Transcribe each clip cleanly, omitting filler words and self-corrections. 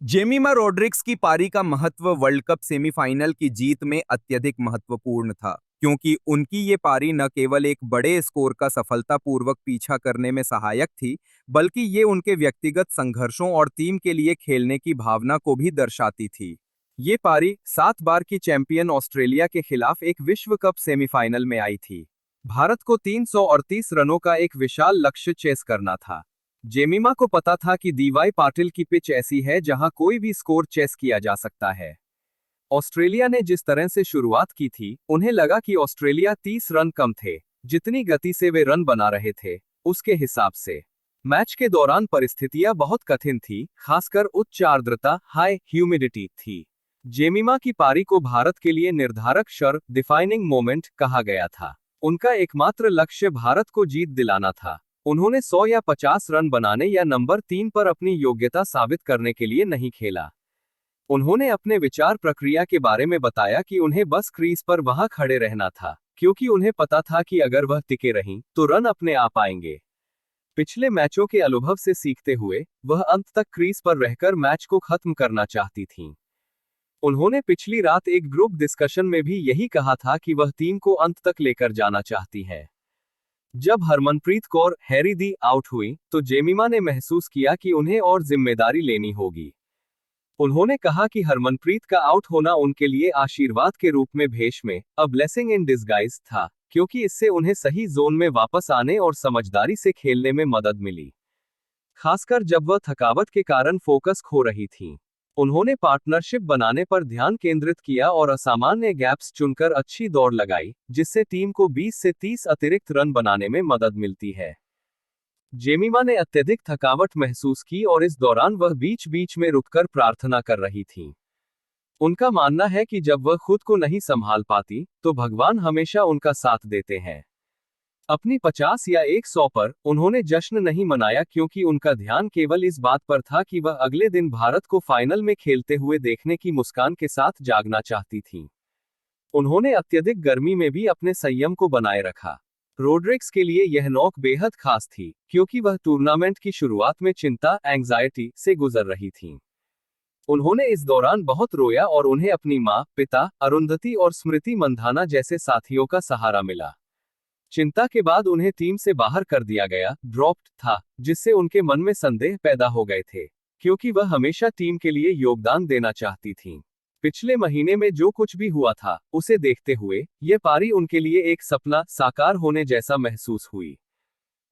Jemimah Rodrigues की पारी का महत्व वर्ल्ड कप सेमीफाइनल की जीत में अत्यधिक महत्वपूर्ण था, क्योंकि उनकी ये पारी न केवल एक बड़े स्कोर का सफलतापूर्वक पीछा करने में सहायक थी, बल्कि ये उनके व्यक्तिगत संघर्षों और टीम के लिए खेलने की भावना को भी दर्शाती थी। ये पारी 7 बार की चैंपियन ऑस्ट्रेलिया के खिलाफ एक विश्व कप सेमीफाइनल में आई थी। भारत को 338 रनों का एक विशाल लक्ष्य चेस करना था। जेमिमा को पता था कि डीवाई पाटिल की पिच ऐसी है जहां कोई भी स्कोर चेस किया जा सकता है। ऑस्ट्रेलिया ने जिस तरह से शुरुआत की थी, उन्हें लगा कि ऑस्ट्रेलिया 30 रन कम थे। जितनी गति से वे रन बना रहे थे, उसके हिसाब से मैच के दौरान परिस्थितियां बहुत कठिन थी, खासकर उच्च आर्द्रता हाई ह्यूमिडिटी थी। जेमिमा की पारी को भारत के लिए निर्धारक क्षण डिफाइनिंग मोमेंट कहा गया था। उनका एकमात्र लक्ष्य भारत को जीत दिलाना था। उन्होंने 100 या 50 रन बनाने या नंबर 3 पर अपनी योग्यता साबित करने के लिए नहीं खेला। उन्होंने अपने विचार प्रक्रिया के बारे में बताया कि उन्हें बस क्रीज पर वहां खड़े रहना था, क्योंकि उन्हें पता था कि अगर वह टिके रहीं, तो रन अपने आप आएंगे। पिछले मैचों के अनुभव से सीखते हुए, वह अंत तक क्रीज पर रहकर मैच को खत्म करना चाहती थीं। उन्होंने पिछली रात एक ग्रुप डिस्कशन में भी यही कहा था कि वह टीम को अंत तक लेकर जाना चाहती हैं। जब हरमनप्रीत कौर हैरी दी आउट हुई, तो जेमिमा ने महसूस किया कि उन्हें और जिम्मेदारी लेनी होगी। उन्होंने कहा कि हरमनप्रीत का आउट होना उनके लिए आशीर्वाद के रूप में भेष में अ ब्लेसिंग इन डिस्गाइज था, क्योंकि इससे उन्हें सही जोन में वापस आने और समझदारी से खेलने में मदद मिली, खासकर जब वह थकावट के कारण फोकस खो रही थीं। उन्होंने पार्टनरशिप बनाने पर ध्यान केंद्रित किया और असामान्य गैप्स चुनकर अच्छी दौड़ लगाई, जिससे टीम को 20 से 30 अतिरिक्त रन बनाने में मदद मिलती है। जेमिमा ने अत्यधिक थकावट महसूस की और इस दौरान वह बीच बीच में रुककर प्रार्थना कर रही थीं। उनका मानना है कि जब वह खुद को नहीं संभाल पाती, तो भगवान हमेशा उनका साथ देते हैं। अपनी 50 या 100 पर उन्होंने जश्न नहीं मनाया, क्योंकि उनका ध्यान केवल इस बात पर था कि वह अगले दिन भारत को फाइनल में खेलते हुए देखने की मुस्कान के साथ जागना चाहती थीं। उन्होंने अत्यधिक गर्मी में भी अपने संयम को बनाए रखा। रोड्रिग्स के लिए यह नॉक बेहद खास थी, क्योंकि वह टूर्नामेंट की शुरुआत में चिंता एंग्जाइटी से गुजर रही थीं। उन्होंने इस दौरान बहुत रोया और उन्हें अपनी मां, पिता, अरुंधति और स्मृति मंधाना जैसे साथियों का सहारा मिला। चिंता के बाद उन्हें टीम से बाहर कर दिया गया, ड्रॉप्ड था, जिससे उनके मन में संदेह पैदा हो गए थे, क्योंकि वह हमेशा टीम के लिए योगदान देना चाहती थीं। पिछले महीने में जो कुछ भी हुआ था, उसे देखते हुए यह पारी उनके लिए एक सपना साकार होने जैसा महसूस हुई।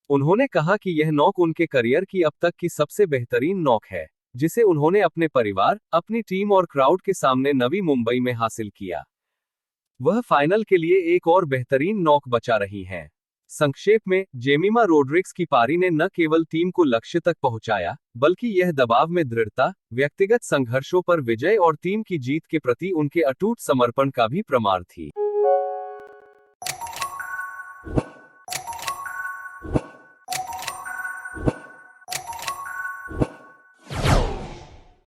उन्होंने कहा कि यह नॉक उनके करियर की अब तक की सबसे बेहतरीन नॉक है, जिसे उन्होंने अपने परिवार, अपनी टीम और क्राउड के सामने नवी मुंबई में हासिल किया। वह फाइनल के लिए एक और बेहतरीन नॉक बचा रही हैं। संक्षेप में, जेमिमा रोड्रिग्स की पारी ने न केवल टीम को लक्ष्य तक पहुंचाया, बल्कि यह दबाव में दृढ़ता, व्यक्तिगत संघर्षों पर विजय और टीम की जीत के प्रति उनके अटूट समर्पण का भी प्रमाण थी।